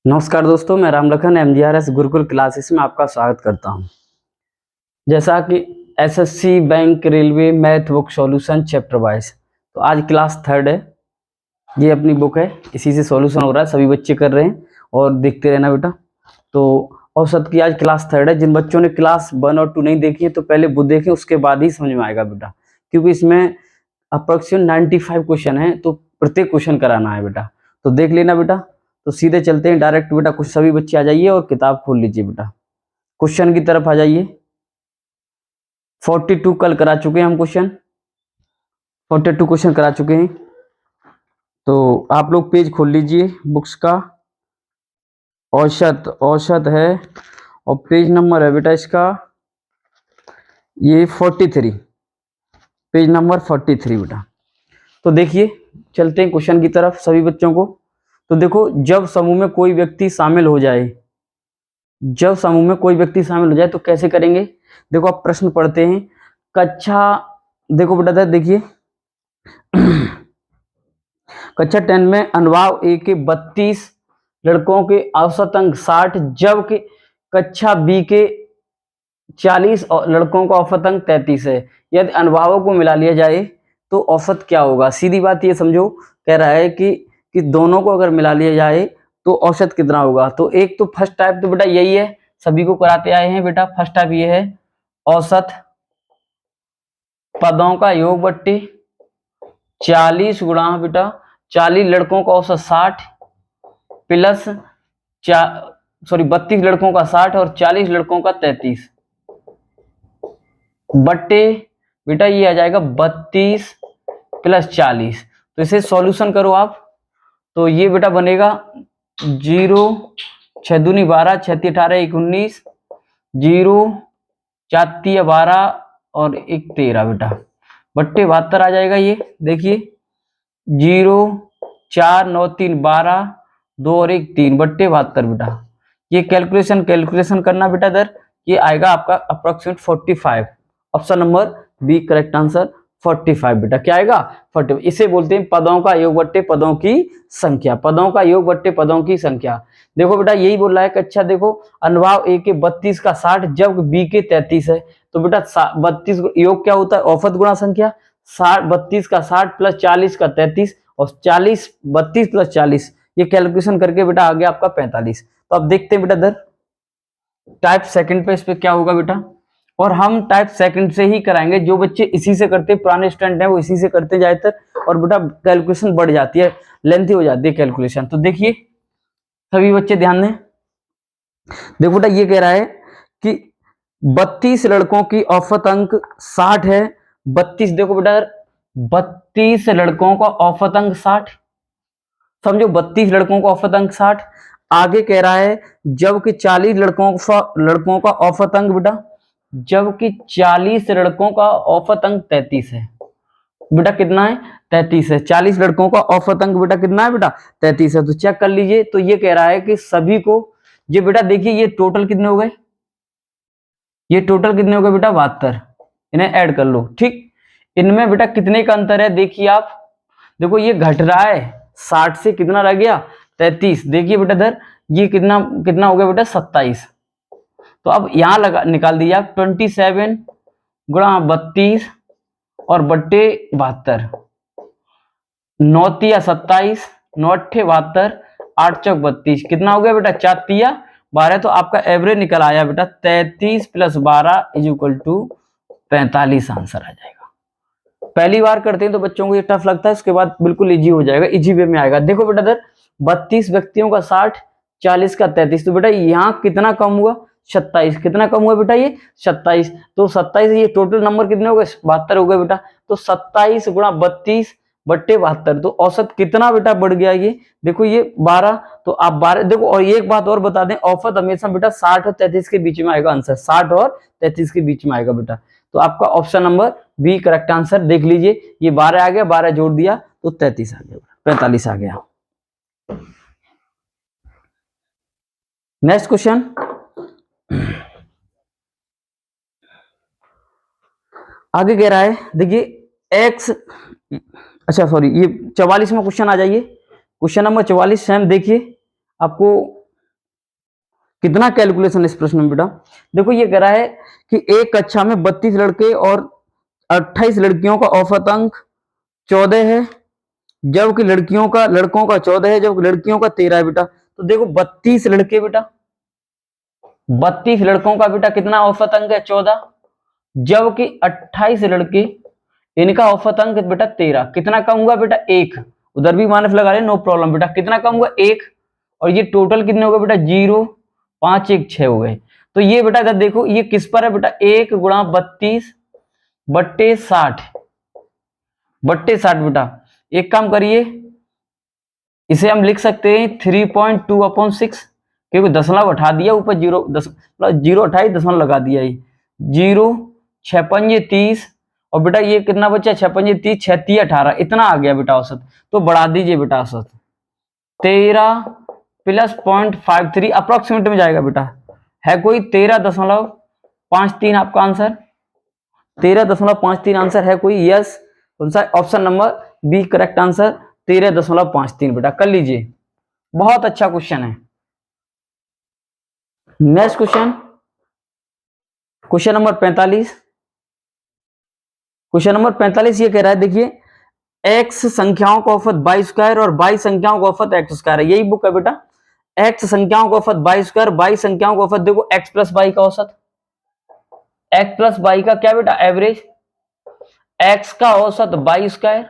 नमस्कार दोस्तों, मैं रामलखन MGRS गुरुकुल क्लासेस में आपका स्वागत करता हूं। जैसा कि SSC bank railway math book solution chapter wise, तो आज क्लास 3 है। ये अपनी बुक है, इसी से सॉल्यूशन हो रहा है, सभी बच्चे कर रहे हैं और देखते रहना बेटा। तो औसत की आज क्लास 3 है। जिन बच्चों ने क्लास 1 और 2 नहीं देखी है तो पहले वो देखें, उसके बाद ही समझ में आएगा बेटा, क्योंकि इसमें अप्रोक्सीमेट 95 क्वेश्चन है, तो प्रत्येक क्वेश्चन कराना है बेटा। तो देख लेना बेटा। तो सीधे चलते हैं डायरेक्ट बेटा, कुछ सभी बच्चे आ जाइए और किताब खोल लीजिए बेटा, क्वेश्चन की तरफ आ जाइए। 42 कल करा चुके हैं हम क्वेश्चन, 42 क्वेश्चन करा चुके हैं। तो आप लोग पेज खोल लीजिए बुक्स का। औसत है और पेज नंबर है बेटा इसका ये 43, पेज नंबर 43 बेटा। तो देखिए, चलते हैं क्वेश्चन की तरफ सभी बच्चों को। तो देखो, जब समूह में कोई व्यक्ति शामिल हो जाए, जब समूह में कोई व्यक्ति शामिल हो जाए तो कैसे करेंगे। देखो आप प्रश्न पढ़ते हैं। कक्षा, देखो बेटा देखिए कक्षा 10 में अनुभाग ए के 32 लड़कों के औसत अंक 60, जबकि कक्षा बी के 40 लड़कों का औसत अंक 33 है। यदि अनुभागों को मिला लिया जाए तो औसत क्या होगा। सीधी बात ये समझो, कह रहा है कि दोनों को अगर मिला लिया जाए तो औसत कितना होगा। तो एक तो फर्स्ट टाइप तो बेटा यही है, सभी को कराते आए हैं बेटा। फर्स्ट टाइप ये है, औसत पदों का योग बट्टी 40 गुणा बेटा 40 लड़कों का औसत 60 प्लस 32 लड़कों का 60 और 40 लड़कों का 33 बट्टे बेटा ये आ जाएगा 32 प्लस 40। तो इसे सॉल्यूशन करो आप, तो ये बेटा बनेगा 0 6 दूनी 12 6 18 1 19 0 4 12 और 1 13 बेटा बट्टे 72 आ जाएगा। ये देखिए 0 4 9 3 12 2 और 1 3 बट्टे 72 बेटा। ये कैलकुलेशन करना बेटा इधर, ये आएगा आपका approximate 45। Option number B correct answer 45 बेटा। क्या आएगा 45। इसे बोलते हैं पदों का योग बट्टे पदों की संख्या, पदों का योग बट्टे पदों की संख्या। देखो बेटा यही बोल रहा है कि अच्छा देखो, अनुभाग ए के 32 का 60 जब बी के 33 है, तो बेटा 32 योग क्या होता है, औसत गुणा संख्या। 32 का 60 प्लस 40 का 33 और 32 प्लस 40, ये कैलकुलेशन करके बेटा आ गया आपका 45। तो अब देखते हैं बेटा इधर टाइप सेकंड पे, इस पे क्या होगा बेटा। और हम टाइप सेकंड से ही कराएंगे, जो बच्चे इसी से करते पुराने स्टूडेंट हैं वो इसी से करते ज्यादातर, और बेटा कैलकुलेशन बढ़ जाती है, लेंथी हो जाती है कैलकुलेशन। तो देखिए सभी बच्चे ध्यान दें। देखो बेटा ये कह रहा है कि 32 लड़कों की औसत अंक 60 है। 32 देखो बेटा 32 लड़कों का औसत अंक 60, समझो 32 लड़कों का औसत अंक 60। आगे कह रहा है जबकि 40 लड़कों का औसत अंक बेटा, जबकि 40 लड़कों का औसत अंक 33 है बेटा। कितना है 33 है। 40 लड़कों का औसत अंक बेटा कितना है बेटा 33 है। तो चेक कर लीजिए। तो ये कह रहा है कि सभी को, ये बेटा देखिए ये टोटल कितने हो गए, ये टोटल कितने हो गए बेटा 72, इन्हें ऐड कर लो। ठीक, इनमें बेटा कितने का अंतर है देखिए आप, देखो ये घट रहा है 60 से, कितना रह गया 33। देखिए बेटा इधर ये कितना कितना हो गया बेटा 27। तो अब यहां लगा निकाल दीजिए आप 27 गुणा 32 और बट्टे 72, 9 तिया 27 9 अट्ठे 72 8 चौक 32, कितना हो गया बेटा 4 तिया 12। तो आपका एवरेज निकल आया बेटा 33 plus 12 is equal to 45 answer आ जाएगा। पहली बार करते हैं तो बच्चों को ये टफ लगता है, उसके बाद बिल्कुल इजी हो जाएगा, इजी वे में आएगा। देखो बेटा इधर 32 व्यक्तियों का 60, 40 का 33, तो बेटा यहाँ कितना कम हुआ 27, कितना कम हुआ बेटा ये 27। तो 27 ये टोटल नंबर कितने हो गए 72 हो गए बेटा। तो 27 गुणा 32 बट्टे 72, तो औसत कितना बेटा बढ़ गया ये, देखो ये 12। तो आप 12 देखो, और एक बात और बता दें, औसत हमेशा बेटा 60 और 33 के बीच में आएगा आंसर, 60 और 33 के बीच में आएगा बेटा। तो आपका option number B correct answer. देख लीजिए ये 12 आ गया, 12 जोड़ दिया तो 33 आ गया, 45 आ गया। नेक्स्ट क्वेश्चन, आगे कह रहा है देखिए एक्स, अच्छा सॉरी ये 44वां क्वेश्चन आ जाइए, क्वेश्चन नंबर 44 सेम। देखिए आपको कितना कैलकुलेशन इस प्रश्न में बेटा? देखो ये कह रहा है कि एक कक्षा में 32 लड़के और 28 लड़कियों का औसत अंक 14 है, जबकि लड़कों का 14 है, जबकि लड़कियों का 13 है बेटा। तो देखो 32 लड़के बेटा, 32 लड़कों का बेटा कितना औसत अंक है? 14, जबकि 28 लड़के, इनका औसत अंक बेटा 13। कितना कम हुआ बेटा? 1। उधर भी माइनस लगा रहे, नो प्रॉब्लम बेटा। कितना कम हुआ? 1। और ये टोटल कितने हो गए बेटा? 0, 5, 1, 6 हो गए। तो ये बेटा इधर देखो, ये किस पर है बेटा? 1 गुणा 32 बट्टे 60 बेटा। एक काम करिए, इसे हम लिख सकते हैं 3.2/6, क्योंकि दशमलव हटा दिया, ऊपर 0 28 दशमलव लगा दिया। ये 0, 6 पंजे 30, और बेटा ये कितना बचा? 6 पंजे 30, 6 3 18, इतना आ गया बेटा औसत। तो बढ़ा दीजिए बेटा औसत, 13 प्लस 0.53 अप्रोक्सीमेट में जाएगा बेटा। है कोई? 13.53 आपका आंसर, 13.53 आंसर है कोई? यस। कौन सा? Option number B correct answer, 13.53 बेटा। कर लीजिए, बहुत अच्छा क्वेश्चन है। Next question, question number 45। Question number 45 ये कह रहा है, देखिए x संख्याओं का औसत y स्क्वायर और y संख्याओं का औसत x स्क्वायर है। यही बुक है बेटा। x संख्याओं का औसत y स्क्वायर, y संख्याओं का औसत, देखो x प्लस y का औसत, x प्लस y का क्या बेटा? एवरेज। x का औसत y स्क्वायर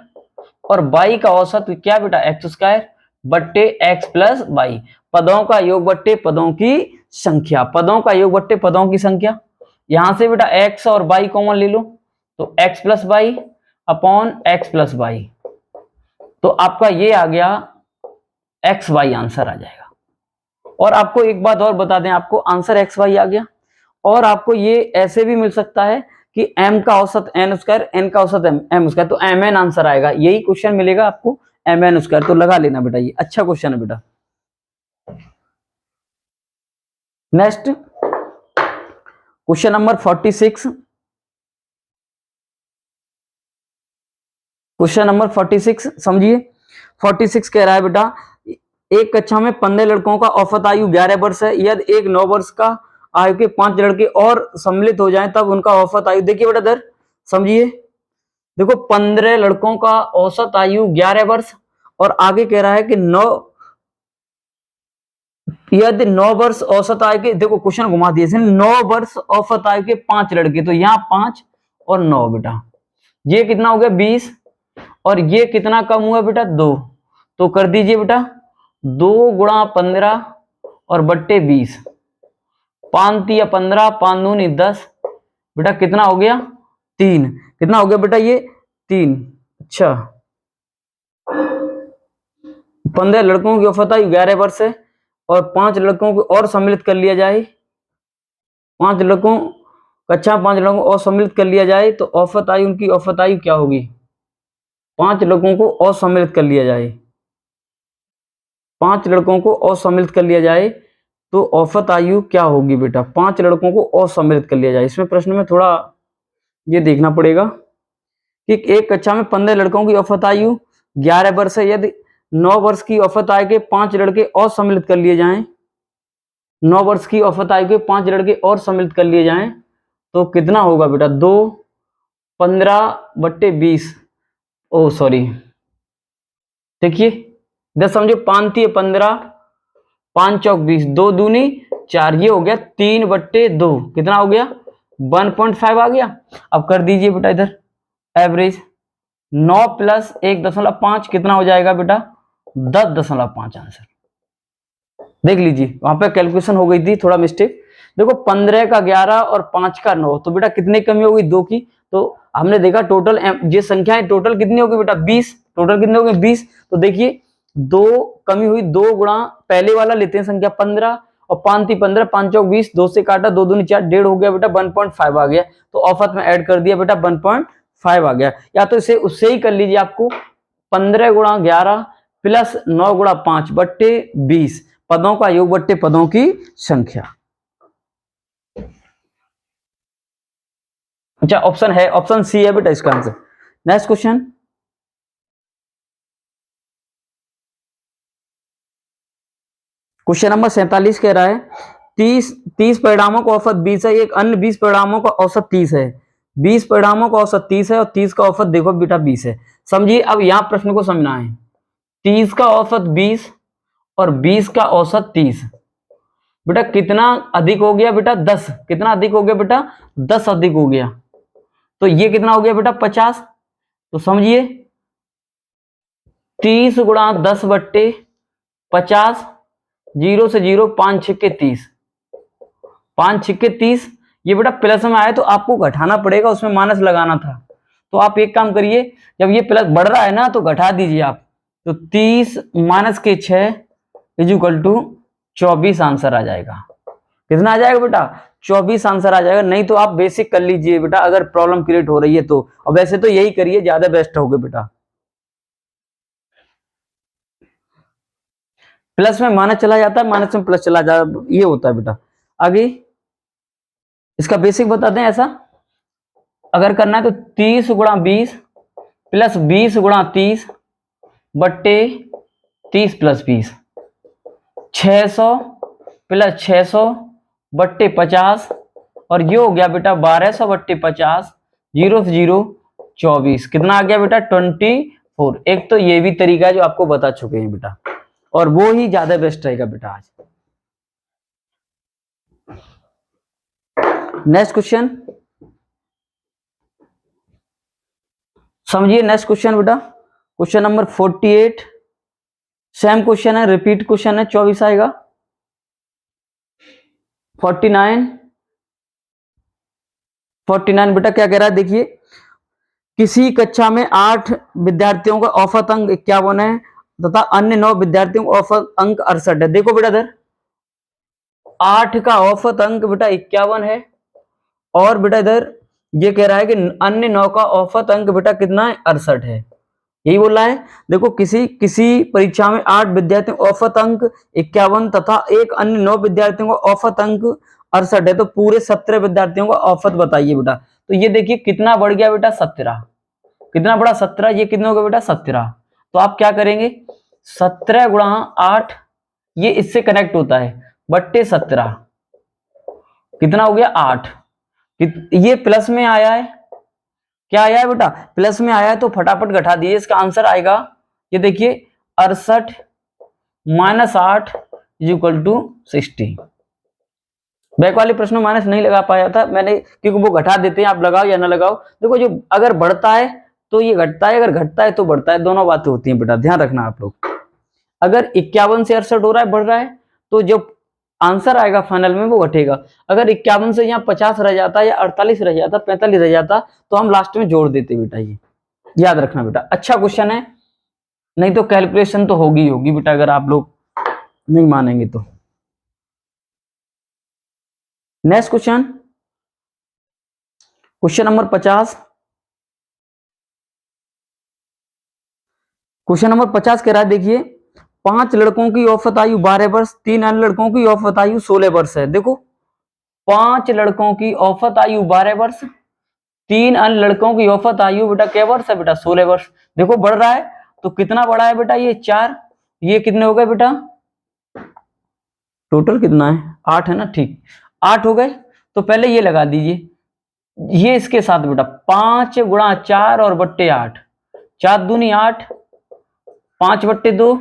और y का औसत क्या बेटा? x स्क्वायर बट्टे x प्लस y। पदों का योग बट्टे पदों की संख्या, पदों का योग बट्टे पदों की संख्या। यहां से बेटा x और y कॉमन ले लो, तो x plus Y upon X plus Y. तो आपका ये आ गया एक्स वाई आंसर आ जाएगा। और आपको एक बात और बता दें, आपको आंसर एक्स वाई आ गया, और आपको ये ऐसे भी मिल सकता है कि m का औसत n स्क्वायर, n का औसत m स्क्वायर, तो mn आंसर आएगा। यही क्वेश्चन मिलेगा आपको mn स्क्वायर, तो लगा लेना बेटा, ये अच्छा क्वेश्चन है बेटा। Next question number 46। Question number 46 समझिए। 46 कह रहा है बेटा, एक कक्षा में 15 लड़कों का औसत आयु 11 वर्ष है। यदि एक 9 वर्ष का आयु के 5 लड़के और सम्मिलित हो जाएं, तब उनका औसत आयु, देखिए बेटा इधर समझिए, देखो 15 लड़कों का औसत आयु 11 वर्ष, और आगे कह रहा है कि 9, यदि 9 वर्ष औसत आयु के, देखो क्वेश्चन घुमा दिए, 9 वर्ष औसत आयु के 5 लड़के, तो यहाँ 5 और 9 बेटा, ये कितना हो गया? 20, और ये कितना कम हुआ बेटा? 2। तो कर दीजिए बेटा, 2 गुणा 15 और बट्टे 20, 5 तिया 15, 5 दूनी 10, बेटा कितना हो गया? 3। कितना हो गया बेटा? ये 3। अच्छा, 15 लड़कों की औसत आयु 11 वर्ष है, और 5 लड़कों को और सम्मिलित कर लिया जाए, 5 लड़कों कक्षा 5 लड़कों को और सम्मिलित कर लिया जाए, तो औसत आयु, उनकी औसत आयु क्या होगी? 5 लड़कों को और सम्मिलित कर लिया जाए, 5 लड़कों को और सम्मिलित कर लिया जाए, तो औसत आयु क्या होगी बेटा? 5 लड़कों को और सम्मिलित कर लिया जाए। इसमें प्रश्न में थोड़ा ये देखना पड़ेगा कि एक कक्षा में 15 लड़कों की औसत आयु 11 वर्ष है। यदि 9 वर्ष की औसत आयु के 5 लड़के और सम्मिलित कर लिए जाएं, 9 वर्ष की औसत आयु के 5 लड़के और सम्मिलित कर लिए जाएं, तो कितना होगा बेटा? 2, 15 बट्टे 20, ओ सॉरी, देखिए इधर समझो, 5 तिये 15, 5 चौक 20, 2 दूनी 4, ये हो गया 3 बट्टे 2, कितना हो गया? 1.5 आ गया। अब कर दीजिए बेटा इधर एवरेज, 9 प्लस 1.5 कितना हो जाएगा बेटा? 10.5 आंसर। देख लीजिए, वहां पे कैलकुलेशन हो गई थी, थोड़ा मिस्टेक। देखो 15 का 11 और 5 का 9, तो बेटा कितने कमी हो गई? 2 की। तो हमने देखा टोटल ये संख्याएं टोटल कितनी होगी बेटा? 20। टोटल कितने हो गए? 20। तो देखिए 2 कमी हुई, 2 गुणा पहले वाला लेते हैं संख्या 15, और 5 × 15, 5 चौक 20, 2 से काटा, 2 दूनी 4, 1.5 हो गया बेटा, 1.5 आ गया। तो औसत में ऐड कर दिया बेटा, 1.5 आ गया। या तो इसे उससे ही कर लीजिए, आपको 15 गुणा 11 प्लस 9 गुणा 5 बट्टे 20, पदों का योग बट्टे पदों की संख्या। अच्छा, ऑप्शन है, ऑप्शन सी है बेटा इसका answer. Next question, question number 47 कह रहा है, 30 परिणामों का औसत 20 है, एक अन्य 20 परिणामों का औसत 30 है। 20 परिणामों का औसत 30 है और 30 का औसत देखो बेटा 20 है। समझिए, अब यहाँ प्रश्न को समझना है। 30 का औसत 20 और 20 का औसत 30, बेटा कितना अधिक हो गया बेटा? 10। कितना अधिक हो गया बेटा? 10 अधिक हो गया। तो ये कितना हो गया बेटा? 50। तो समझिए 30 गुणा 10 बट्टे 50, 0 से 0, 5 छिक्के 30, 5 छिक्के 30। ये बेटा प्लस में आया तो आपको घटाना पड़ेगा, उसमें माइनस लगाना था। तो आप एक काम करिए, जब ये प्लस बढ़ रहा है ना तो घटा दीजिए आप। तो 30 माइनस के 6 इज इक्वल टू 24 आंसर आ जाएगा। कितना आ जाएगा बेटा? 24 आंसर आ जाएगा। नहीं तो आप बेसिक कर लीजिए बेटा, अगर प्रॉब्लम क्रिएट हो रही है तो। अब वैसे तो यही करिए, ज्यादा बेस्ट होगा बेटा। प्लस में माइनस चला जाता है, माइनस में प्लस चला जाता, ये होता है बेटा। आगे इसका बेसिक बताते हैं। ऐसा अगर करना है तो 30 गुणा 20 प्लस 20 गुणा 30 बट्टे 30 प्लस 20, 600 प्लस 600 बट्टे 50, और ये हो गया बेटा 1200 बट्टे 50, 0 से 0, 24। कितना आ गया बेटा? 24। एक तो ये भी तरीका है जो आपको बता चुके हैं बेटा, और वो ही ज्यादा बेस्ट रहेगा बेटा आज। नेक्स्ट क्वेश्चन समझिए। नेक्स्ट क्वेश्चन बेटा, क्वेश्चन नंबर 48। सेम क्वेश्चन है, रिपीट क्वेश्चन है, 24 आएगा। 49 बेटा क्या कह रहा है? देखिए, किसी कक्षा में 8 विद्यार्थियों का औसत अंक 51 है तथा अन्य 9 विद्यार्थियों का औसत अंक 68 है। देखो बेटा, इधर 8 का औसत अंक बेटा 51 है, और बेटा इधर ये कह रहा है कि अन्य 9 का औसत अंक बेटा कितना है? 68 है। यही बोल रहा है। देखो, किसी परीक्षा में 8 विद्यार्थियों का औसत अंक 51 तथा एक अन्य 9 विद्यार्थियों का औसत अंक 68 है, तो पूरे 17 विद्यार्थियों का औसत बताइए बेटा। तो ये देखिए कितना बढ़ गया बेटा? 17। कितना बड़ा? 17। ये कितना हो गया बेटा? 17। तो आप क्या करेंगे? 17 गुणा 8, ये इससे कनेक्ट होता है, बट्टे 17, कितना हो गया? 8। ये प्लस में आया है, क्या आया है बेटा? प्लस में आया है, तो फटाफट घटा दिए, इसका आंसर आएगा, ये देखिए 68 minus 8 is equal to 60। Back वाले प्रश्न में माइनस नहीं लगा पाया था मैंने, क्योंकि वो घटा देते हैं, आप लगाओ या ना लगाओ। देखो, जो अगर बढ़ता है तो ये घटता है, अगर घटता है तो बढ़ता है, दोनों बातें होती हैं बेटा, ध्यान रखना आप लोग। अगर 51 से 68 हो रहा है, बढ़ रहा है, तो जो आंसर आएगा फाइनल में वो घटेगा। अगर 51 से यहाँ 50 रह जाता, या 48 रह जाता, 45 रह जाता, तो हम लास्ट में जोड़ देते बेटा। ये याद रखना बेटा, अच्छा क्वेश्चन है। नहीं तो कैलकुलेशन तो होगी होगी बेटा, अगर आप लोग नहीं मानेंगे तो। Next question, question number 50। Question number 50 कह रहा है, देखिए 5 लड़कों की औसत आयु 12 वर्ष, 3 अन्य लड़कों की औसत आयु 16 वर्ष है। देखो, 5 लड़कों की औसत आयु 12 वर्ष, 3 अन्य लड़कों की औसत आयु बेटा क्या वर्ष है बेटा? 16 वर्ष। देखो बढ़ रहा है, तो कितना बढ़ा है बेटा? ये 4। ये कितने हो गए बेटा? टोटल कितना है? 8 है ना? ठीक, 8 हो गए। तो पहले ये लगा दीजिए, ये इसके साथ बेटा 5 गुणा 4 और बट्टे 8, 4 दूनी 8, 5 बट्टे 2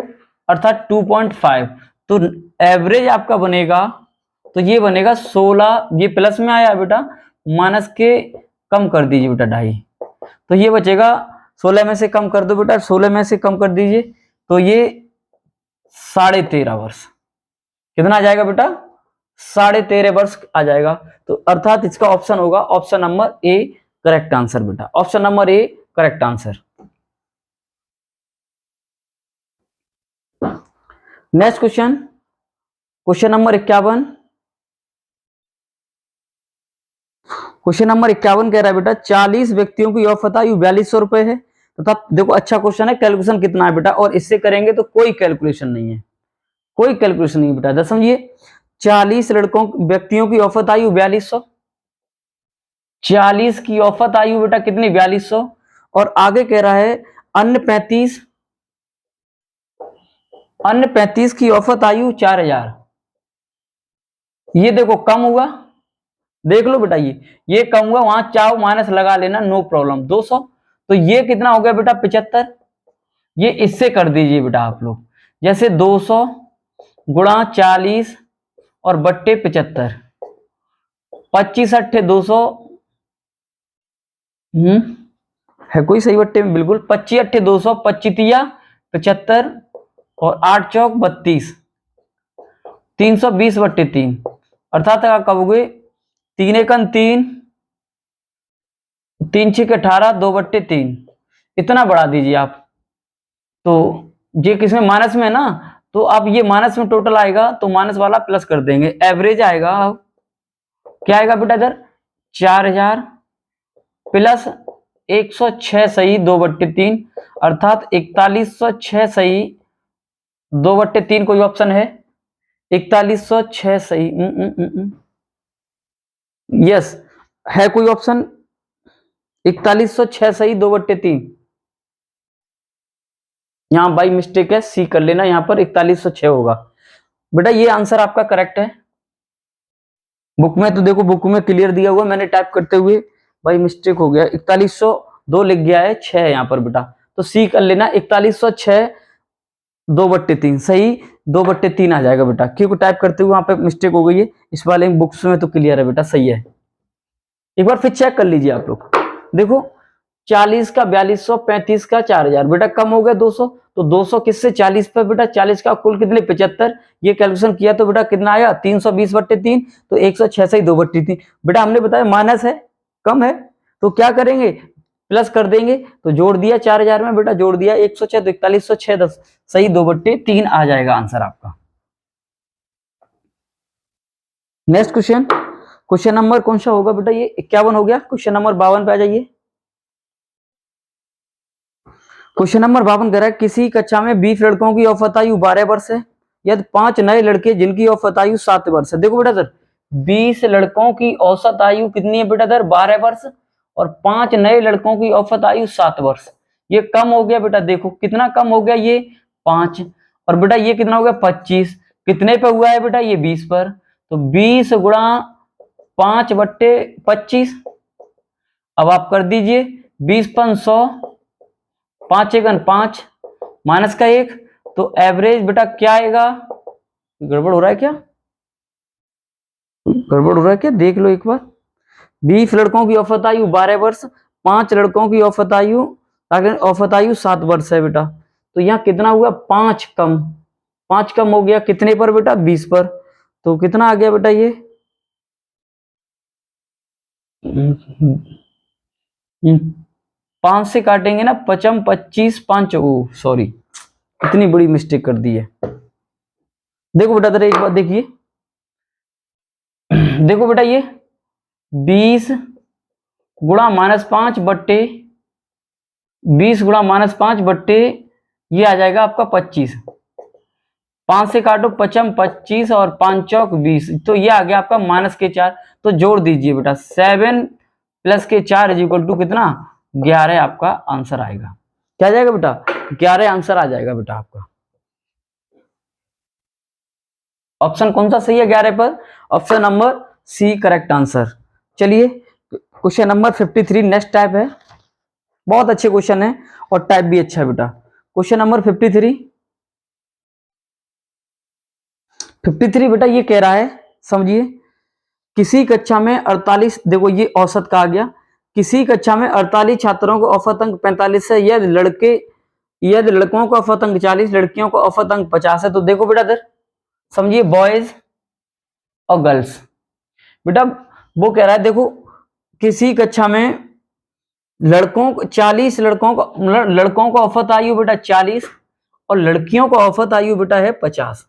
अर्थात 2.5। तो एवरेज आपका बनेगा, तो ये बनेगा 16। ये प्लस में आया बेटा, माइनस के कम कर दीजिए बेटा 2.5, तो ये बचेगा 16 में से कम कर दो बेटा, 16 में से कम कर दीजिए, तो ये 13.5 वर्ष। कितना आ जाएगा बेटा? 13.5 वर्ष आ जाएगा। तो अर्थात इसका ऑप्शन होगा option number A correct answer बेटा, option number A correct answer. Next question, question number 51। Question number 51 कह रहा है बेटा 40 व्यक्तियों की औसत आयु 4200 रुपए है तथा देखो अच्छा क्वेश्चन है, कैलकुलेशन कितना है बेटा? और इससे करेंगे तो कोई कैलकुलेशन नहीं है, कोई कैलकुलेशन नहीं बेटा। समझिए, 40 व्यक्तियों की औसत आयु 4200, 40 की औसत आयु बेटा कितनी? 4200, और आगे कह रहा है अन्य 35 की औसत आयु 4000। ये देखो कम हुआ, देख लो बेटा, ये कम हुआ, वहां चाहो माइनस लगा लेना, नो प्रॉब्लम। 200, तो ये कितना हो गया बेटा 75। ये इससे कर दीजिए बेटा आप लोग, जैसे 200 गुणा 40 और बट्टे 75, 25 अट्ठे 200। है कोई सही बट्टे में? बिल्कुल, 25 अट्ठे 200, 25 तिया 75 और 8 चौक 32, 320 बट्टे 3, अर्थात कब हुए 3 एकन 3, 3 छः 18, 2/3, इतना बढ़ा दीजिए आप। तो ये किसमें माइनस में है ना, तो आप ये माइनस में टोटल आएगा तो माइनस वाला प्लस कर देंगे, एवरेज आएगा। क्या आएगा बेटा इधर 4000 प्लस 106 सही 2/3, अर्थात 4106 सही 2/3। कोई ऑप्शन है? 4106 सही। यस, है कोई ऑप्शन? 4106 सही 2/3। यहां बाई मिस्टेक है, सी कर लेना, यहां पर 4106 होगा बेटा। ये आंसर आपका करेक्ट है। बुक में तो देखो, बुक में क्लियर दिया हुआ, मैंने टाइप करते हुए भाई मिस्टेक हो गया, 4102 लिख गया है, 6 है यहाँ पर बेटा, तो सी कर लेना 4106 2/3 सही 2/3 आ जाएगा बेटा, क्योंकि टाइप करते हुए वहां पे मिस्टेक हो गई है। इस वाले बुक्स में तो क्लियर है बेटा, सही है। एक बार फिर चेक कर लीजिए आप लोग, देखो 40 का 4200, 35 का 4000 बेटा, कम हो गया 200, तो 200 किससे 40 पे बेटा, 40 का कुल कितने 75, ये कैलकुलेशन किया तो बेटा कितना आया 320/3, तो 106 से 2/3 बेटा। हमने बताया माइनस है, कम है, तो क्या करेंगे प्लस कर देंगे, तो जोड़ दिया 4000 में बेटा, जोड़ दिया 106, तो 4106 10 सही 2/3 आ जाएगा आंसर आपका। नेक्स्ट क्वेश्चन, क्वेश्चन नंबर कौन सा होगा बेटा, ये 51 हो गया। क्वेश्चन नंबर 52 पे आ जाइए। क्वेश्चन नंबर 52 कह रहा है किसी कक्षा में 20 लड़कों की औसत आयु 12 वर्ष है, यदि 5 नए लड़के जिनकी औसत आयु 7 वर्ष है। देखो बेटा सर, 20 लड़कों की औसत आयु कितनी है बेटा सर 12 वर्ष, और 5 नए लड़कों की औसत आयु 7 वर्ष। ये कम हो गया बेटा, देखो कितना कम हो गया, ये 5, और बेटा ये कितना हो गया 25, कितने पे हुआ है बेटा ये 20 पर, तो 20 गुणा 5/25। अब आप कर दीजिए 20×100, 5 एकन 5 माइनस का 1, तो एवरेज बेटा क्या आएगा, गड़बड़ हो रहा है क्या, गड़बड़ हो रहा है क्या, देख लो एक बार। 20 लड़कों की औसत आयु 12 वर्ष, 5 लड़कों की औसत आयु 7 वर्ष है बेटा, तो यहाँ कितना हुआ 5 कम, 5 कम हो गया कितने पर बेटा 20 पर, तो कितना आ गया बेटा ये 5 से काटेंगे ना, 55 25 5, ओ सॉरी इतनी बड़ी मिस्टेक कर दी है। देखो बेटा जरा एक बात देखिए, देखो बेटा ये 20 गुणा -5 बट्टे 20 गुणा -5 बट्टे ये आ जाएगा आपका 25, 5 से काटो 55 25 और 5 चौक 20, तो ये आ गया आपका -4, तो जोड़ दीजिए बेटा 7 + के 4 = कितना 11 आपका आंसर आएगा। क्या आ जाएगा बेटा 11 आंसर आ जाएगा बेटा आपका। ऑप्शन कौन सा सही है 11 पर, option number C correct answer. चलिए क्वेश्चन नंबर 53 नेक्स्ट टाइप है, बहुत अच्छे क्वेश्चन है और टाइप भी अच्छा है बेटा। क्वेश्चन नंबर 53 बेटा ये कह रहा है, समझिए, किसी कक्षा में 48, देखो ये औसत का आ गया, किसी कक्षा में 48 छात्रों को औसत अंक 45 है, यदि लड़कों का औसत अंक 40, लड़कियों का औसत अंक 50 है। तो देखो बेटा इधर समझिए बॉयज और गर्ल्स, बेटा वो कह रहा है देखो किसी कक्षा में 40 लड़कों का औसत आयु बेटा 40 और लड़कियों का औसत आयु बेटा है 50,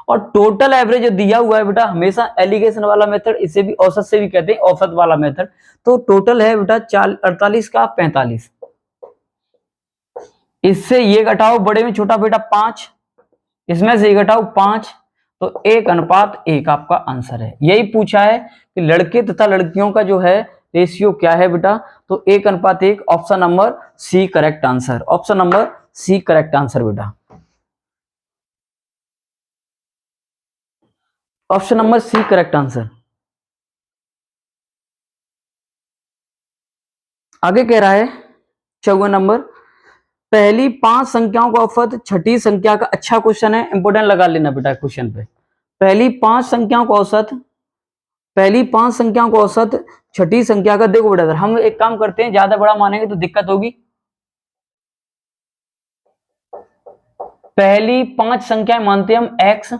और टोटल एवरेज जो दिया हुआ है बेटा, हमेशा एलिगेशन वाला मेथड, इसे भी औसत से भी कहते हैं, औसत वाला मेथड, तो टोटल है बेटा 48 का 45, इससे ये घटाओ बड़े में छोटा बेटा 5, इसमें से ये घटाओ 5, तो 1:1 आपका आंसर है। यही पूछा है कि लड़के तथा लड़कियों का जो है रेशियो क्या है बेटा, तो 1:1, option number C correct answer, option number C correct answer बेटा। Option number C correct answer. आगे कह रहा है 54 नंबर, पहली 5 संख्याओं का औसत छठी संख्या का, अच्छा क्वेश्चन है, इंपोर्टेंट लगा लेना बेटा क्वेश्चन पे। पहली 5 संख्याओं का औसत, पहली 5 संख्याओं का औसत छठी संख्या का, देखो बेटा हम एक काम करते हैं, ज्यादा बड़ा मानेंगे तो दिक्कत होगी। पहली 5 संख्याएं मानते हैं हम x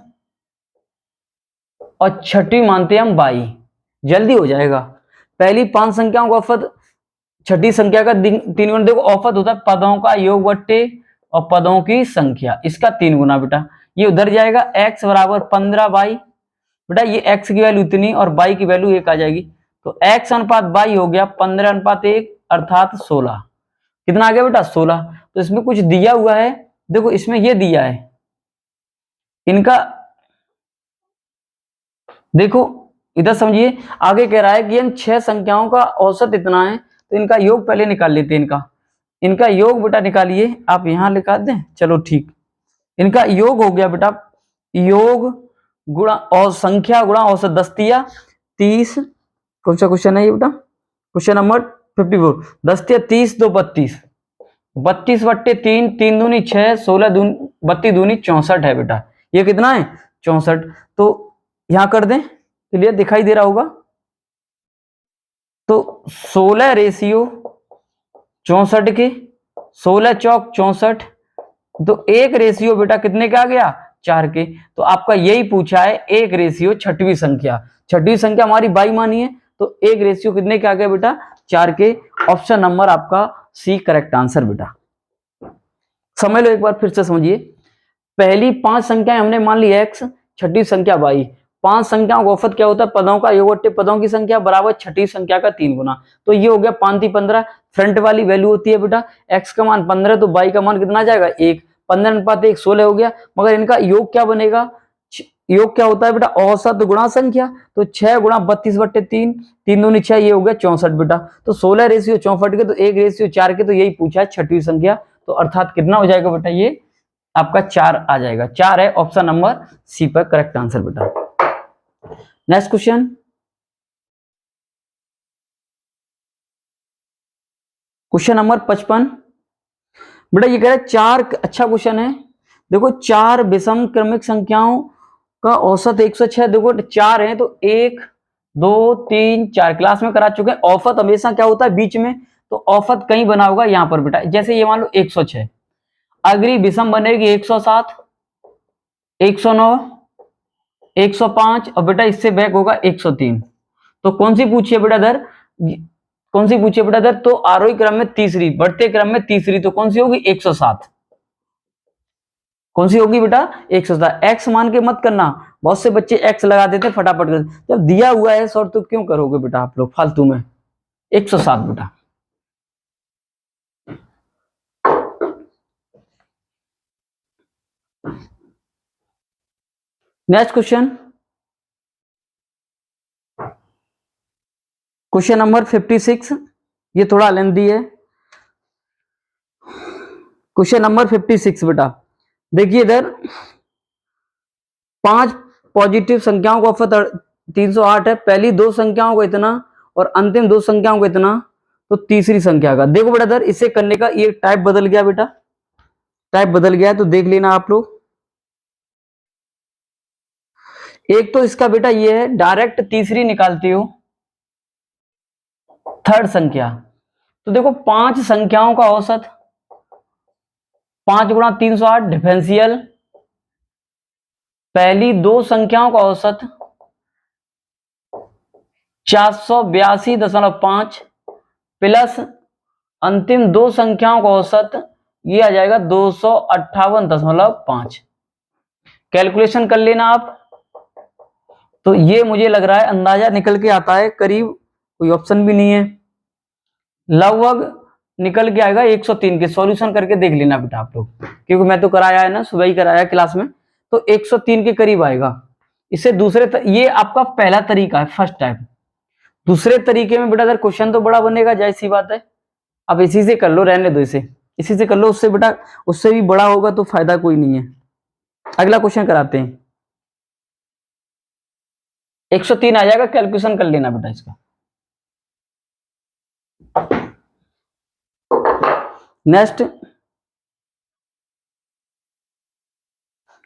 और छठी मानते हैं हम y, जल्दी हो जाएगा। पहली 5 संख्याओं का औसत छठी संख्या का 3 गुना, देखो औसत होता है पदों का योग बट्टे और पदों की संख्या, इसका 3 गुना बेटा। ये उधर जाएगा x बराबर 15y, बेटा ये x की वैल्यू इतनी और y की वैल्यू 1 आ जाएगी, तो x अनुपात y हो गया 15:1 अर्थात 16। कितना आ गया बेटा 16। तो इसमें कुछ दिया हुआ है, देखो इसमें ये दिया है इनका, देखो इधर समझिए। आगे कह रहा है कि इन 6 संख्याओं का औसत इतना है, तो इनका योग पहले निकाल लेते हैं। इनका योग बेटा निकालिए, आप यहां लिखा दें, चलो ठीक। इनका योग हो गया बेटा, योग गुणा और संख्या गुणा औसत 10 तिया 30। कौन सा क्वेश्चन है ये बेटा, क्वेश्चन नंबर 54। 10 तिया 30, 2 32, 32/3, 3 दूनी 6, 16 32 दूनी 64 है बेटा। ये कितना है 64। तो यहां कर दें, क्लियर दिखाई दे रहा होगा। तो 16 रेशियो 64 के, 16 चौक 64, तो 1 रेशियो बेटा कितने का आ गया 4 के। तो आपका यही पूछा है 1 रेशियो छठवीं संख्या, छठवीं संख्या हमारी 22 मानी है, तो 1 रेशियो कितने का आ गया बेटा 4 के। ऑप्शन नंबर आपका सी करेक्ट आंसर बेटा। समझ लो एक बार फिर से समझिए, पहली 5 संख्याएं हमने मान ली x, छठी संख्या y। 5 संख्याओं का औसत क्या होता है, पदों का योग बट्टे पदों की संख्या बराबर छठी संख्या का 3 गुना। तो ये हो गया 5 × 15, फ्रंट वाली वैल्यू होती है बेटा x का मान 15, तो y का मान कितना जाएगा 1, 15:1 16 हो गया। मगर इनका योग क्या बनेगा, योग क्या होता है बेटा औसत गुणा संख्या, तो 6 गुणा 32/3, 3 दूनी 6, ये हो गया 64 बेटा। तो 16 रेशियो 64 के, तो 1 रेशियो 4 के, तो यही पूछा है छठवीं संख्या। तो अर्थात कितना हो जाएगा बेटा, ये आपका 4 आ जाएगा, 4 है ऑप्शन नंबर सी पर करेक्ट आंसर बेटा। नेक्स्ट क्वेश्चन, क्वेश्चन नंबर 55 बेटा, ये कह रहा है 4, अच्छा क्वेश्चन है। देखो 4 विषम क्रमिक संख्याओं का औसत 106, देखो 4 है तो 1 2 3 4 क्लास में करा चुके हैं। औसत हमेशा क्या होता है बीच में, तो औसत कहीं बना होगा यहाँ पर बेटा, जैसे ये मान लो 106, अगली विषम बनेगी 107, 109, 105 और बेटा इससे बैक होगा 103। तो कौन सी पूछी है बेटा दर, कौन सी पूछी है बेटा दर, तो आरोही क्रम में तीसरी, बढ़ते क्रम में तीसरी, तो कौन सी होगी 107। कौन सी होगी बेटा 107। एक्स मान के मत करना, बहुत से बच्चे एक्स लगा देते फटाफट कर, जब दिया हुआ है शॉर्ट तो क्यों करोगे बेटा आप लोग फालतू में। 107 बेटा। नेक्स्ट क्वेश्चन, क्वेश्चन नंबर 56, ये थोड़ा लेंथी है। क्वेश्चन नंबर 56 बेटा, देखिए इधर 5 पॉजिटिव संख्याओं का औसत 308 है, पहली 2 संख्याओं को इतना और अंतिम 2 संख्याओं को इतना, तो तीसरी संख्या का देखो बेटा इधर इसे करने का ये टाइप बदल गया बेटा, टाइप बदल गया है, तो देख लेना आप लोग। एक तो इसका बेटा ये है डायरेक्ट तीसरी निकालती हो, थर्ड संख्या, तो देखो 5 संख्याओं का औसत 5 × 308 डिफरेंशियल, पहली 2 संख्याओं का औसत 482.5 प्लस अंतिम 2 संख्याओं का औसत ये आ जाएगा 258.5। कैलकुलेशन कर लेना आप। तो ये मुझे लग रहा है अंदाजा निकल के आता है करीब, कोई ऑप्शन भी नहीं है, लगभग निकल के आएगा 103 के। सॉल्यूशन करके देख लेना बेटा आप लोग, क्योंकि मैं तो कराया है ना, सुबह ही कराया क्लास में, तो 103 के करीब आएगा। इससे दूसरे ये आपका पहला तरीका है, फर्स्ट टाइप। दूसरे तरीके में बेटा अगर क्वेश्चन तो बड़ा बनेगा, जाहिर सी बात है, अब इसी से कर लो, रहने दो इसे, इसी से कर लो, उससे बेटा उससे भी बड़ा होगा तो फायदा कोई नहीं है। अगला क्वेश्चन कराते हैं। 103 आ जाएगा, कैलकुलेशन कर लेना बेटा इसका। Next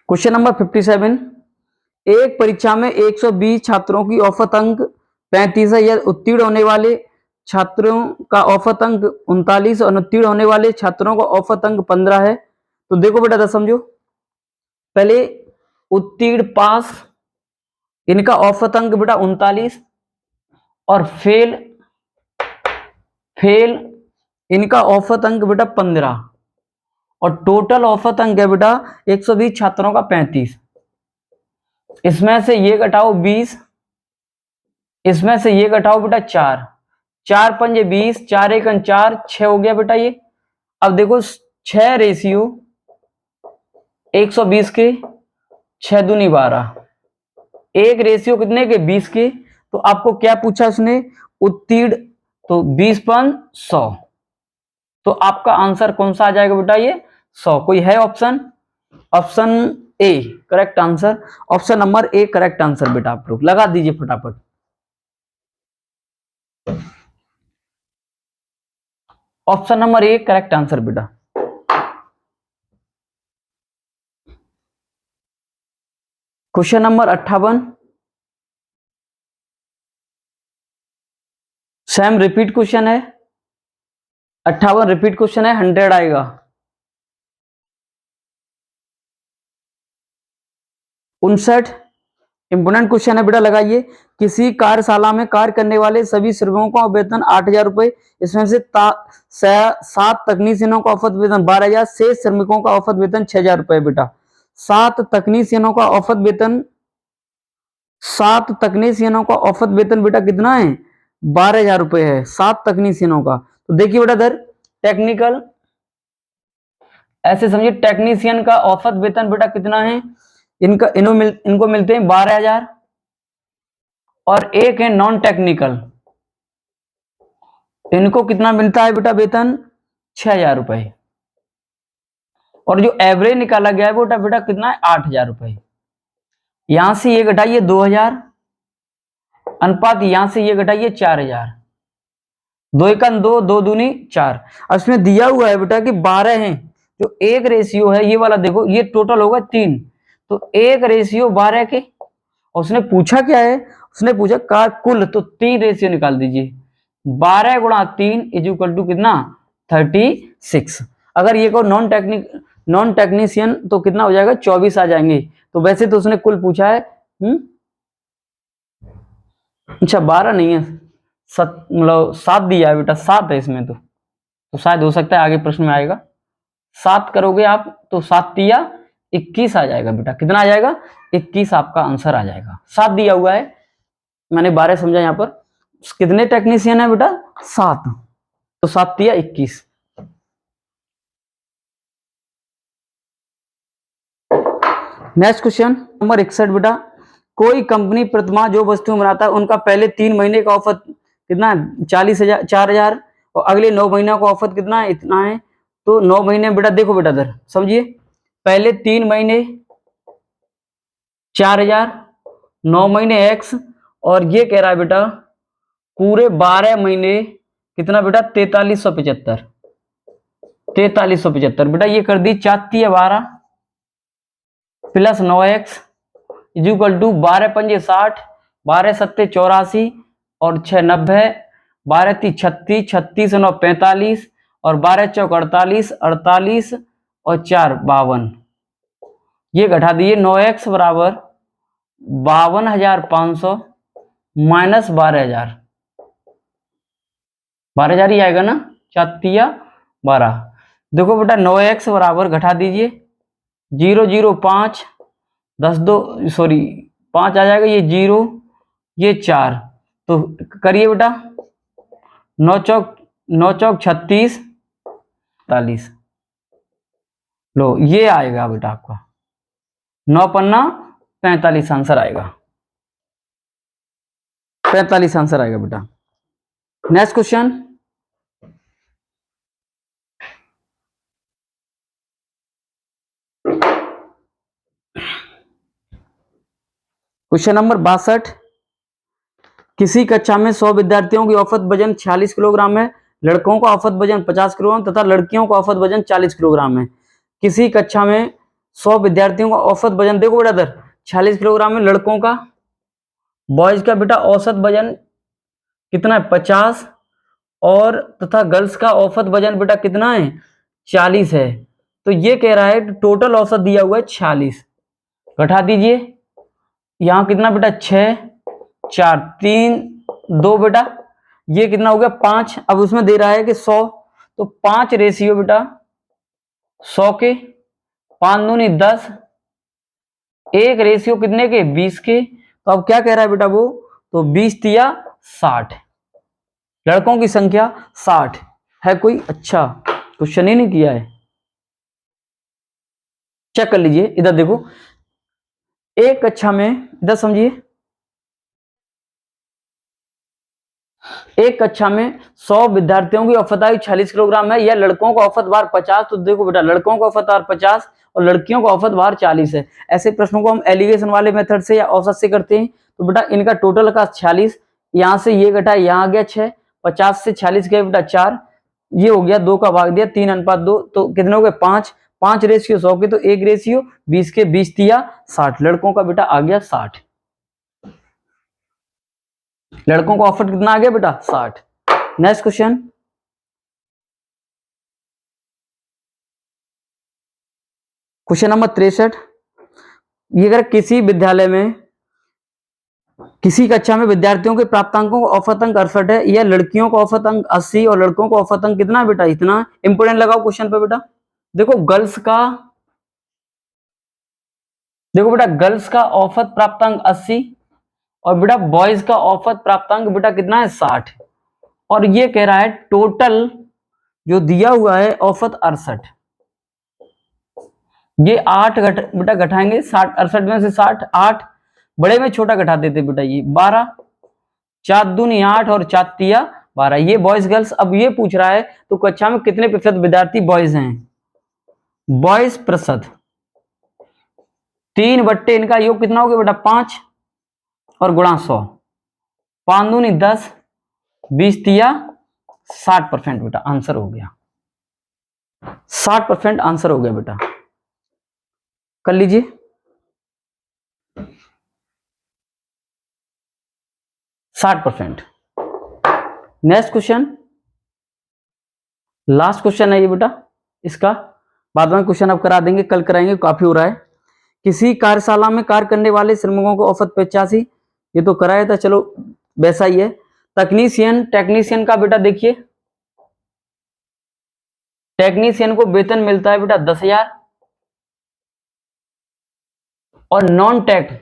question number 57। एक परीक्षा में 120 छात्रों की औसत अंक 35 है, यदि उत्तीर्ण होने वाले छात्रों का औसत अंक 39 और उत्तीर्ण होने वाले छात्रों का औसत अंक 15 है। तो देखो बेटा दस समझो, पहले उत्तीर्ण पास, इनका औसत अंक बेटा 39 और फेल फेल इनका औसत अंक बेटा 15 और टोटल औसत अंक है बेटा 120 छात्रों का 35। इसमें से ये घटाओ 20, इसमें से ये घटाओ बेटा 4, 4 पंजे 20, 4 एकन 4, 6 हो गया बेटा ये। अब देखो 6 रेशियो 120 के, 6 दूनी 12, एक रेशियो कितने के 20 के। तो आपको क्या पूछा उसने, उत्तीर्ण, तो 20 पन 100, तो आपका आंसर कौन सा आ जाएगा बेटा ये 100। कोई है option? Option A correct answer, option number A correct answer बेटा। आप लोग लगा दीजिए फटाफट। Option number A correct answer बेटा। Question number 58, same repeat question है। 58 रिपीट क्वेश्चन है, 100 आएगा। 59 इंपोर्टेंट क्वेश्चन है बेटा, लगाइए। किसी कार्यशाला में कार्य करने वाले सभी श्रमिकों का वेतन 8,000 रुपए, इसमें से 7 तकनीशियनों का औसत वेतन 12,000, 6 श्रमिकों का औसत वेतन 6,000 रुपए बेटा। 7 तकनीशियनों का औसत वेतन, 7 तकनीशियनों का औसत वेतन बेटा कितना है 12,000 रुपए है 7 तकनीशियनों का। तो देखिए बेटा इधर टेक्निकल, ऐसे समझिए टेक्नीशियन का औसत वेतन बेटा कितना है, इनको मिलते हैं 12,000, और एक है नॉन टेक्निकल, इनको कितना मिलता है बेटा वेतन 6,000 रुपए, और जो एवरेज निकाला गया है बेटा बेटा कितना है 8,000 रुपए। यहां से ये घटाइए 2,000, अनुपात यहां से ये घटाइए 4,000, 2 एकन 2, 2 दूनी 4। अब इसमें दिया हुआ है बेटा कि 12 हैं, जो एक रेशियो है ये वाला देखो, ये टोटल होगा 3, तो एक रेशियो 12 के। और उसने पूछा क्या है, उसने पूछा का कुल, तो 3 रेशियो निकाल दीजिए, 12 गुणा 3 इज इक्वल टू कितना 36। अगर ये को नॉन टेक्नीशियन तो कितना हो जाएगा 24 आ जाएंगे। तो वैसे तो उसने कुल पूछा है, अच्छा 12 नहीं है, मतलब 7 दिया है बेटा, 7 है इसमें तो शायद हो सकता है आगे प्रश्न में आएगा। 7 करोगे आप तो 7 दिया 21 आ जाएगा बेटा, कितना आ जाएगा 21 आपका आंसर आ जाएगा। 7 दिया हुआ है, मैंने 12 समझा यहाँ पर। कितने टेक्नीशियन है बेटा 7, तो 7 दिया 21। नेक्स्ट क्वेश्चन नंबर 61 बेटा, कोई कंपनी प्रतिमा जो वस्तु बनाता है उनका पहले 3 महीने का औसत कितना है 40,000 4,000, और अगले 9 महीनों का औसत कितना है इतना है। तो 9 महीने बेटा देखो बेटा इधर समझिए, पहले 3 महीने 4,000, 9 महीने x, और ये कह रहा है बेटा पूरे 12 महीने कितना बेटा 4375, 4375 बेटा। ये कर दी 4 12 plus 9x is equal to 12 पंजे 60, 12 सत्ते 84 और 6 90, 12 ती 36, 36 9 45 और 12 चौक 48, 48 और 4 52। ये घटा दिए 9x बराबर 52,500 माइनस 12,000, 12,000 ही आएगा ना, 4 12। देखो बेटा 9x बराबर घटा दीजिए 0 0 5 10 2 सॉरी 5 आ जाएगा, ये 0 ये 4, तो करिए बेटा 9 चौक 36 40, लो ये आएगा बेटा आपका 9 पन्ना 45 आंसर आएगा, 45 आंसर आएगा बेटा। नेक्स्ट क्वेश्चन क्वेश्चन नंबर 62, किसी कक्षा में 100 विद्यार्थियों की औसत वजन 46 किलोग्राम है, लड़कों का औसत वजन 50 किलोग्राम तथा लड़कियों का औसत वजन 40 किलोग्राम है। किसी कक्षा में 100 विद्यार्थियों का औसत वजन, देखो बेटा इधर 46 किलोग्राम है, लड़कों का, बॉयज का बेटा औसत वजन कितना है 50, और तथा गर्ल्स का औसत वजन बेटा कितना है 40 है। तो ये कह रहा है टोटल औसत दिया हुआ है 46, घटा दीजिए, यहां कितना बेटा 6, 4, 3, 2 बेटा, ये कितना हो गया 5। अब उसमें दे रहा है कि 100, तो 5 रेशियो बेटा 100 के, 5 दूनी 10, एक रेशियो कितने के 20 के। तो अब क्या कह रहा है बेटा वो, तो 20 तिया 60, लड़कों की संख्या 60 है। कोई अच्छा क्वेश्चन ही नहीं किया है, चेक कर लीजिए। इधर देखो, एक कक्षा में, इधर समझिए, एक कक्षा में 100 विद्यार्थियों की औसत आयु 46 किलोग्राम है, या लड़कों का औसत भार 50। तो देखो बेटा लड़कों का औसत भार 50 और लड़कियों का औसत भार 40 है। ऐसे प्रश्नों को हम एलिगेशन वाले मेथड से या औसत से करते हैं। तो बेटा इनका टोटल का 46, यहां से ये घटा, यहां आ गया 6, 50 से 46 गए बेटा 4, ये हो गया 2 का भाग दिया 3:2, तो कितने हो गए 5, 5 रेशियो 100 के, तो 1 रेशियो 20 के, 20 तिया 60, लड़कों का बेटा आ गया 60, लड़कों का औसत कितना आ गया बेटा 60। Next question, question number 63। ये अगर किसी विद्यालय में किसी कक्षा में विद्यार्थियों के प्राप्तांकों का औसत अंक 68 है, या लड़कियों का औसत अंक 80 और लड़कों का औसत अंक कितना है बेटा इतना। इंपोर्टेंट लगाओ क्वेश्चन पे बेटा, देखो गर्ल्स का, देखो बेटा गर्ल्स का औसत प्राप्तांक 80 और बेटा बॉयज का औसत प्राप्तांक बेटा कितना है 60, और ये कह रहा है टोटल जो दिया हुआ है औसत 68। ये 8 बेटा घटाएंगे, 60 68 में से 60, 8 बड़े में छोटा घटा देते बेटा, ये 12, 4 दूनी 8 और 4 तिया 12, ये बॉयज गर्ल्स। अब ये पूछ रहा है तो कक्षा में कितने प्रतिशत विद्यार्थी बॉयज हैं, बॉयज प्रतिशत 3 बट्टे इनका योग कितना हो गया बेटा 5 और गुणा 100, 5 दूनी 10, 20 तिया 60% बेटा आंसर हो गया, 60% आंसर हो गया बेटा, कर लीजिए। नेक्स्ट क्वेश्चन, लास्ट क्वेश्चन है ये बेटा, इसका बाद में क्वेश्चन अब करा देंगे, कल कराएंगे, काफी हो रहा है। किसी कार्यशाला में कार्य करने वाले श्रमिकों को औसत 85, ये तो कराया था, चलो वैसा ही है। तकनीशियन, टेक्नीशियन का बेटा देखिए, टेक्नीशियन को वेतन मिलता है बेटा 10,000, और नॉन टेक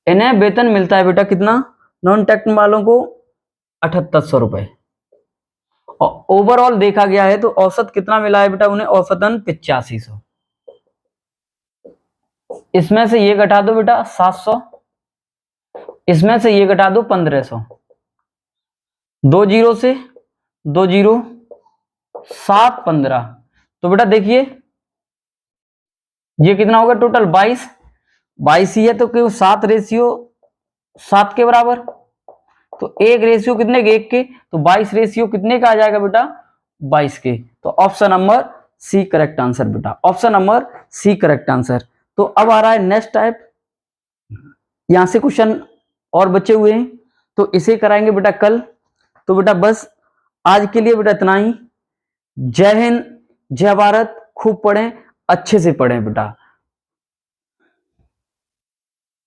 इन्हें वेतन मिलता है बेटा कितना, नॉन टेक वालों को 7800 रुपए, और ओवरऑल देखा गया है तो औसत कितना मिला है बेटा उन्हें, औसतन 8500। इसमें से ये घटा दो बेटा 700, इसमें से ये घटा दो 1500, 2 जीरो से 2 जीरो 7 15, तो बेटा देखिए ये कितना होगा टोटल 22 ही है, तो क्यों 7 रेशियो 7 के बराबर, तो 1 रेशियो कितने के 1 के, तो 22 रेशियो कितने का आ जाएगा बेटा 22 के। तो option number C correct answer बेटा, option number C correct answer. तो अब आ रहा है नेक्स्ट टाइप, यहां से क्वेश्चन और बचे हुए हैं तो इसे कराएंगे बेटा कल। तो बेटा बस आज के लिए बेटा इतना ही। जय हिंद, जय भारत, खूब पढ़ें, अच्छे से पढ़ें बेटा।